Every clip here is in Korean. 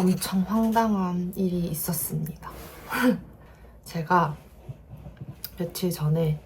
엄청 황당한 일이 있었습니다. 제가 며칠 전에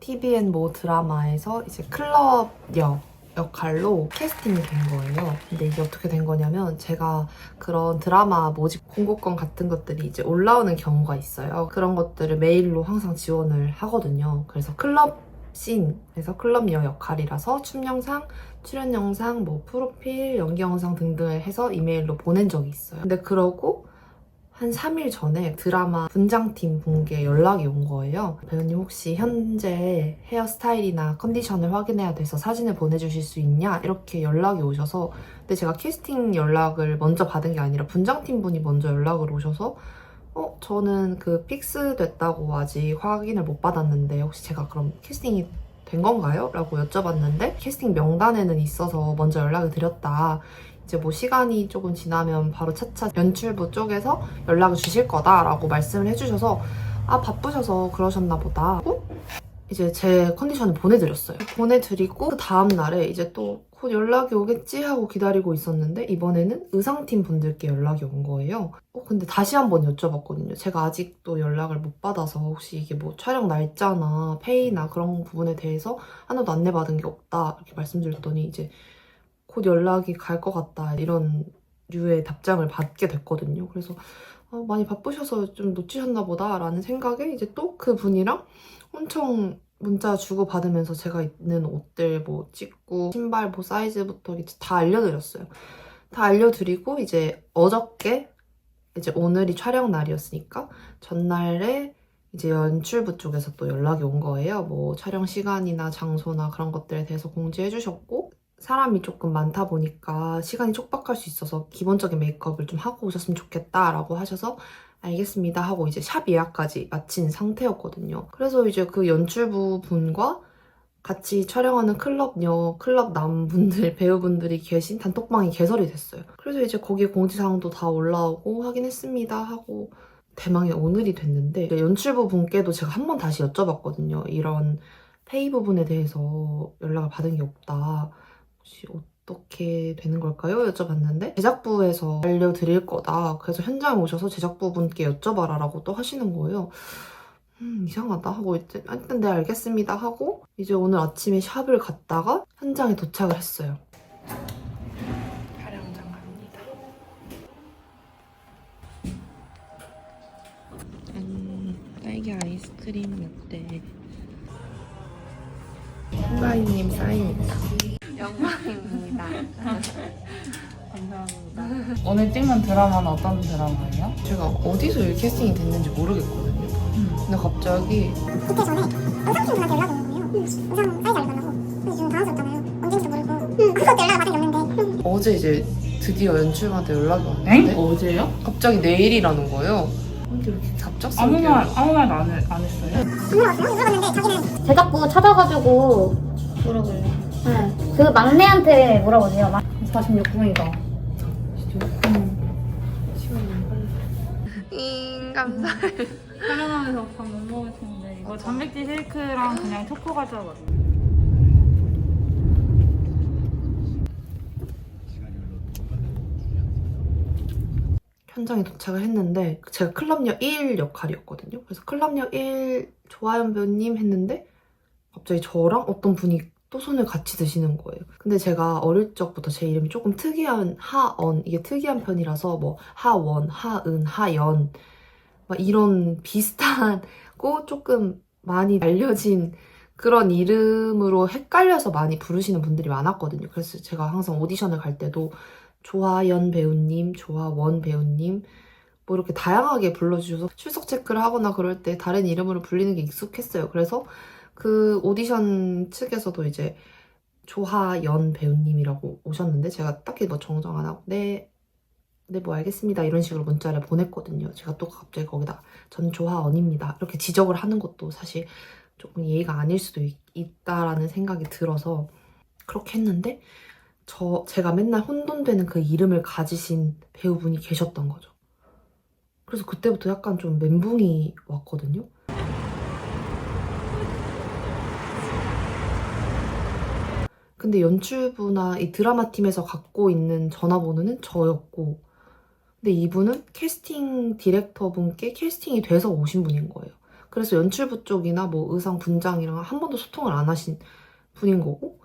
TVN 모 드라마에서 이제 클럽여 역할로 캐스팅이 된 거예요. 근데 이게 어떻게 된 거냐면 제가 그런 드라마 모집 공고건 같은 것들이 이제 올라오는 경우가 있어요. 그런 것들을 메일로 항상 지원을 하거든요. 그래서 클럽 씬에서 클럽여 역할이라서 춤 영상, 출연 영상, 뭐 프로필, 연기 영상 등등을 해서 이메일로 보낸 적이 있어요. 근데 그러고 한 3일 전에 드라마 분장팀 분께 연락이 온 거예요. 배우님 혹시 현재 헤어스타일이나 컨디션을 확인해야 돼서 사진을 보내주실 수 있냐? 이렇게 연락이 오셔서 근데 제가 캐스팅 연락을 먼저 받은 게 아니라 분장팀 분이 먼저 연락을 오셔서 저는 그 픽스 됐다고 아직 확인을 못 받았는데 혹시 제가 그럼 캐스팅이 된 건가요? 라고 여쭤봤는데 캐스팅 명단에는 있어서 먼저 연락을 드렸다. 이제 뭐 시간이 조금 지나면 바로 차차 연출부 쪽에서 연락을 주실 거다라고 말씀을 해주셔서 아 바쁘셔서 그러셨나 보다 하고 이제 제 컨디션을 보내드렸어요. 보내드리고 그 다음날에 이제 또 곧 연락이 오겠지 하고 기다리고 있었는데 이번에는 의상팀 분들께 연락이 온 거예요. 근데 다시 한번 여쭤봤거든요. 제가 아직도 연락을 못 받아서 혹시 이게 뭐 촬영 날짜나 페이나 그런 부분에 대해서 하나도 안내받은 게 없다 이렇게 말씀드렸더니 이제 곧 연락이 갈 것 같다 이런 류의 답장을 받게 됐거든요. 그래서 많이 바쁘셔서 좀 놓치셨나 보다 라는 생각에 이제 또 그 분이랑 엄청 문자 주고받으면서 제가 있는 옷들 뭐 찍고 신발 뭐 사이즈부터 이제 다 알려드렸어요. 다 알려드리고 이제 어저께 이제 오늘이 촬영 날이었으니까 전날에 이제 연출부 쪽에서 또 연락이 온 거예요. 뭐 촬영 시간이나 장소나 그런 것들에 대해서 공지해 주셨고 사람이 조금 많다 보니까 시간이 촉박할 수 있어서 기본적인 메이크업을 좀 하고 오셨으면 좋겠다라고 하셔서 알겠습니다 하고 이제 샵 예약까지 마친 상태였거든요. 그래서 이제 그 연출부 분과 같이 촬영하는 클럽 남분들, 배우분들이 계신 단톡방이 개설이 됐어요. 그래서 이제 거기에 공지사항도 다 올라오고 확인했습니다 하고 대망의 오늘이 됐는데 연출부 분께도 제가 한 번 다시 여쭤봤거든요. 이런 페이 부분에 대해서 연락을 받은 게 없다. 혹시 어떻게 되는 걸까요? 여쭤봤는데 제작부에서 알려드릴 거다. 그래서 현장에 오셔서 제작부 분께 여쭤봐라 라고 또 하시는 거예요. 이상하다 하고 이제 일단 네 알겠습니다 하고 이제 오늘 아침에 샵을 갔다가 현장에 도착을 했어요. 촬영장 갑니다. 딸기 아이스크림 라떼 후가이님 사인입니다. 영광입니다. 감사합니다. 오늘 찍는 드라마는 어떤 드라마예요? 제가 어디서 이 캐스팅이 됐는지 모르겠거든요. 근데 갑자기 이때 전에 의상팀 분한테 연락이 온 거예요. 의상 사이즈 알려달라고. 그래서 지금 당황스럽잖아요. 언제인지도 모르고 그것도 연락을 받은 게 없는데 어제 이제 드디어 연출한테 연락이 왔는데 어제요? 갑자기 내일이라는 거예요. 근데 이렇게 갑작스럽게 아무 말도 안 했어요? 안 물어봤어요. 물어봤는데 자기는 제작부 찾아가지고 물어볼래? 네. 그 막내한테 물어보세요. 46분이다. 감사해요. 촬영하면서 밥 못 먹을 텐데 이거 단백질 쉐이크랑 그냥 초코 과자거든요. 현장에 도착을 했는데 제가 클럽역 1 역할이었거든요. 그래서 클럽역 1 조아연 배우님 했는데 갑자기 저랑 어떤 분이 또 손을 같이 드시는 거예요. 근데 제가 어릴 적부터 제 이름이 조금 특이한 하언, 이게 특이한 편이라서 뭐 하원, 하은, 하연 막 이런 비슷하고 조금 많이 알려진 그런 이름으로 헷갈려서 많이 부르시는 분들이 많았거든요. 그래서 제가 항상 오디션을 갈 때도 조아연 배우님, 조아원 배우님 뭐 이렇게 다양하게 불러주셔서 출석 체크를 하거나 그럴 때 다른 이름으로 불리는 게 익숙했어요. 그래서 그 오디션 측에서도 이제 조하연 배우님이라고 오셨는데 제가 딱히 뭐 정정 안 하고 네 뭐 알겠습니다 이런 식으로 문자를 보냈거든요. 제가 또 갑자기 거기다 전 조하언입니다 이렇게 지적을 하는 것도 사실 조금 예의가 아닐 수도 있다라는 생각이 들어서 그렇게 했는데 제가 맨날 혼돈되는 그 이름을 가지신 배우분이 계셨던 거죠. 그래서 그때부터 약간 좀 멘붕이 왔거든요. 근데 연출부나 이 드라마 팀에서 갖고 있는 전화번호는 저였고 근데 이분은 캐스팅 디렉터 분께 캐스팅이 돼서 오신 분인 거예요. 그래서 연출부 쪽이나 뭐 의상 분장이랑 한 번도 소통을 안 하신 분인 거고,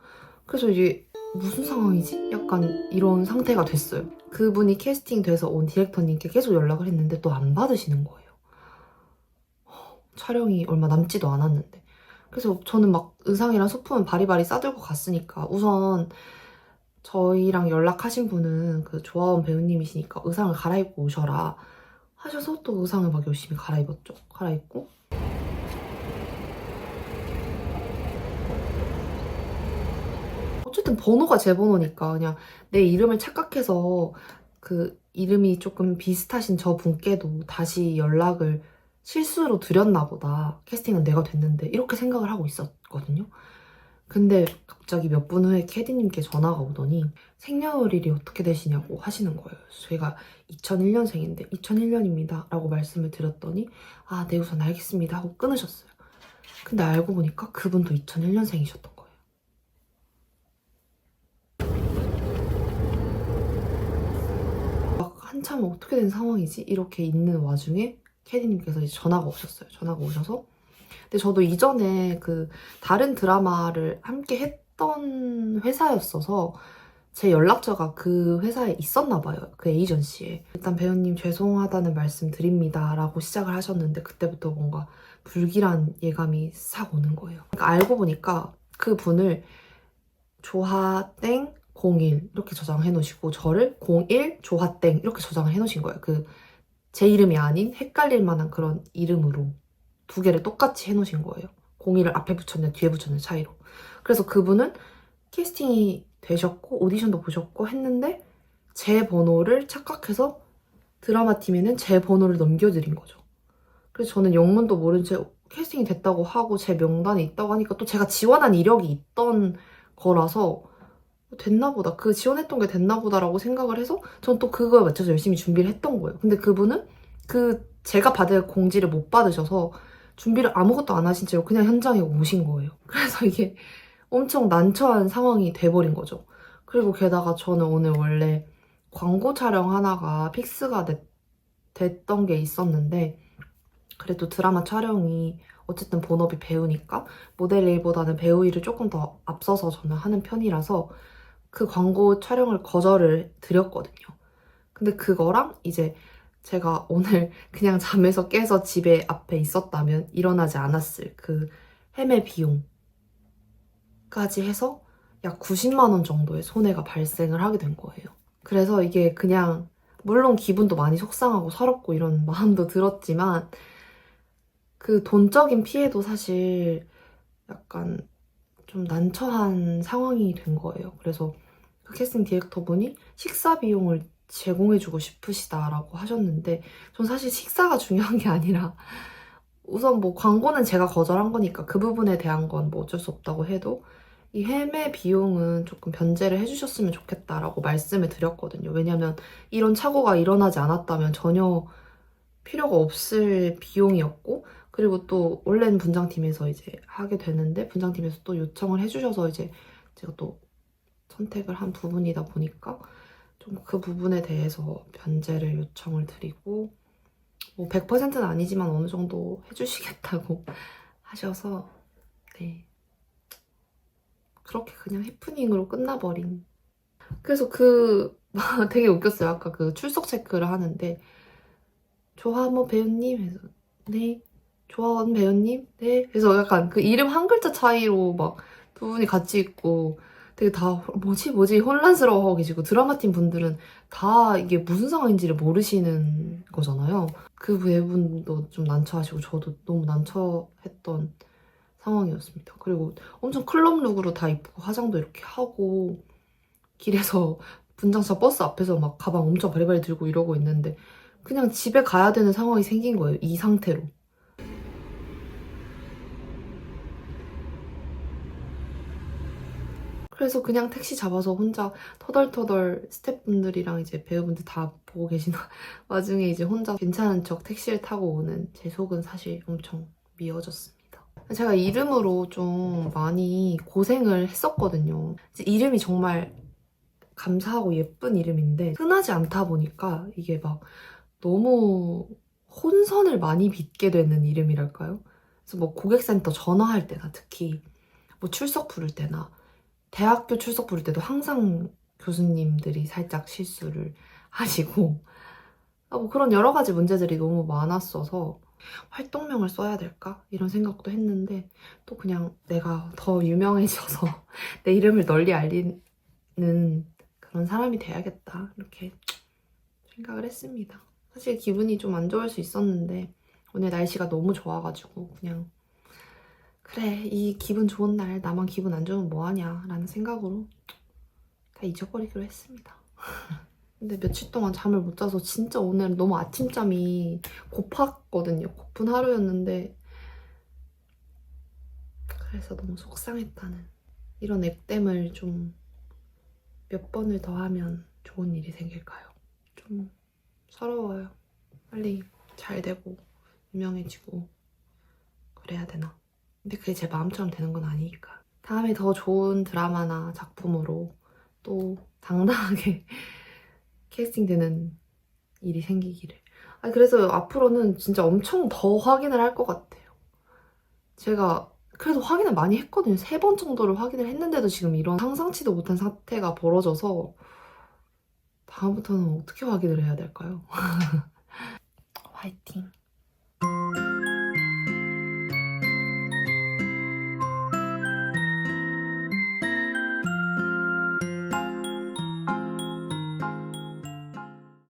그래서 이게 무슨 상황이지? 약간 이런 상태가 됐어요. 그분이 캐스팅 돼서 온 디렉터님께 계속 연락을 했는데 또 안 받으시는 거예요. 촬영이 얼마 남지도 않았는데. 그래서 저는 막 의상이랑 소품은 바리바리 싸들고 갔으니까 우선 저희랑 연락하신 분은 그 조아원 배우님이시니까 의상을 갈아입고 오셔라 하셔서 또 의상을 막 열심히 갈아입었죠. 갈아입고 어쨌든 번호가 제 번호니까 그냥 내 이름을 착각해서 그 이름이 조금 비슷하신 저 분께도 다시 연락을 실수로 드렸나 보다. 캐스팅은 내가 됐는데 이렇게 생각을 하고 있었거든요. 근데 갑자기 몇 분 후에 캐디님께 전화가 오더니 생년월일이 어떻게 되시냐고 하시는 거예요. 제가 2001년생인데 2001년입니다 라고 말씀을 드렸더니 아, 네, 우선 알겠습니다 하고 끊으셨어요. 근데 알고 보니까 그분도 2001년생이셨던 거예요. 막 한참 어떻게 된 상황이지? 이렇게 있는 와중에 캐디님께서 이제 전화가 오셨어요. 전화가 오셔서 근데 저도 이전에 그 다른 드라마를 함께 했던 회사였어서 제 연락처가 그 회사에 있었나 봐요. 그 에이전시에. 일단 배우님 죄송하다는 말씀 드립니다 라고 시작을 하셨는데 그때부터 뭔가 불길한 예감이 싹 오는 거예요. 그러니까 알고 보니까 그 분을 조하땡 01 이렇게 저장해 놓으시고 저를 01 조하땡 이렇게 저장을 해 놓으신 거예요. 그 제 이름이 아닌 헷갈릴 만한 그런 이름으로 두 개를 똑같이 해놓으신 거예요. 01을 앞에 붙였냐 뒤에 붙였냐 차이로. 그래서 그분은 캐스팅이 되셨고 오디션도 보셨고 했는데 제 번호를 착각해서 드라마 팀에는 제 번호를 넘겨드린 거죠. 그래서 저는 영문도 모른 채 캐스팅이 됐다고 하고 제 명단에 있다고 하니까 또 제가 지원한 이력이 있던 거라서 됐나 보다. 그 지원했던 게 됐나 보다라고 생각을 해서 전 또 그거에 맞춰서 열심히 준비를 했던 거예요. 근데 그분은 제가 받을 공지를 못 받으셔서 준비를 아무것도 안 하신 채로 그냥 현장에 오신 거예요. 그래서 이게 엄청 난처한 상황이 돼버린 거죠. 그리고 게다가 저는 오늘 원래 광고 촬영 하나가 픽스가 됐던 게 있었는데 그래도 드라마 촬영이 어쨌든 본업이 배우니까 모델 일보다는 배우 일을 조금 더 앞서서 저는 하는 편이라서 그 광고 촬영을 거절을 드렸거든요. 근데 그거랑 이제 제가 오늘 그냥 잠에서 깨서 집에 앞에 있었다면 일어나지 않았을 그 헤매 비용까지 해서 약 90만 원 정도의 손해가 발생을 하게 된 거예요. 그래서 이게 그냥 물론 기분도 많이 속상하고 서럽고 이런 마음도 들었지만 그 돈적인 피해도 사실 약간 좀 난처한 상황이 된 거예요. 그래서 그 캐스팅 디렉터 분이 식사 비용을 제공해주고 싶으시다라고 하셨는데 전 사실 식사가 중요한 게 아니라 우선 뭐 광고는 제가 거절한 거니까 그 부분에 대한 건 뭐 어쩔 수 없다고 해도 이 헤매 비용은 조금 변제를 해주셨으면 좋겠다라고 말씀을 드렸거든요. 왜냐면 이런 착오가 일어나지 않았다면 전혀 필요가 없을 비용이었고 그리고 또 원래는 분장팀에서 이제 하게 되는데 분장팀에서 또 요청을 해주셔서 이제 제가 또 선택을 한 부분이다 보니까 좀 그 부분에 대해서 변제를 요청을 드리고 뭐 100%는 아니지만 어느 정도 해주시겠다고 하셔서 네 그렇게 그냥 해프닝으로 끝나버린. 그래서 되게 웃겼어요. 아까 그 출석 체크를 하는데 조하모 배우님 해서 네 조하원 배우님 네 그래서 약간 그 이름 한 글자 차이로 막 두 분이 같이 있고 되게 다 뭐지 혼란스러워하고 계시고 드라마팀 분들은 다 이게 무슨 상황인지를 모르시는 거잖아요. 그 배우분도 좀 난처하시고 저도 너무 난처했던 상황이었습니다. 그리고 엄청 클럽 룩으로 다 입고 화장도 이렇게 하고 길에서 분장차 버스 앞에서 막 가방 엄청 바리바리 들고 이러고 있는데 그냥 집에 가야 되는 상황이 생긴 거예요. 이 상태로. 그래서 그냥 택시 잡아서 혼자 터덜터덜 스태프분들이랑 이제 배우분들 다 보고 계신 와중에 이제 혼자 괜찮은 척 택시를 타고 오는 제 속은 사실 엄청 미어졌습니다. 제가 이름으로 좀 많이 고생을 했었거든요. 이름이 정말 감사하고 예쁜 이름인데 흔하지 않다 보니까 이게 막 너무 혼선을 많이 빚게 되는 이름이랄까요? 그래서 뭐 고객센터 전화할 때나 특히 뭐 출석 부를 때나 대학교 출석 부를 때도 항상 교수님들이 살짝 실수를 하시고 뭐 그런 여러 가지 문제들이 너무 많았어서 활동명을 써야 될까? 이런 생각도 했는데 또 그냥 내가 더 유명해져서 내 이름을 널리 알리는 그런 사람이 돼야겠다 이렇게 생각을 했습니다. 사실 기분이 좀 안 좋을 수 있었는데 오늘 날씨가 너무 좋아가지고 그냥 그래 이 기분 좋은 날 나만 기분 안 좋으면 뭐하냐 라는 생각으로 다 잊어버리기로 했습니다. 근데 며칠 동안 잠을 못 자서 진짜 오늘 너무 아침잠이 고팠거든요. 고픈 하루였는데 그래서 너무 속상했다는 이런 액땜을 좀 몇 번을 더 하면 좋은 일이 생길까요? 좀 서러워요. 빨리 잘 되고 유명해지고 그래야 되나? 근데 그게 제 마음처럼 되는 건 아니니까. 다음에 더 좋은 드라마나 작품으로 또 당당하게 캐스팅되는 일이 생기기를. 그래서 앞으로는 진짜 엄청 더 확인을 할 것 같아요. 제가 그래도 확인을 많이 했거든요. 3번 정도를 확인을 했는데도 지금 이런 상상치도 못한 사태가 벌어져서 다음부터는 어떻게 확인을 해야 될까요? 화이팅!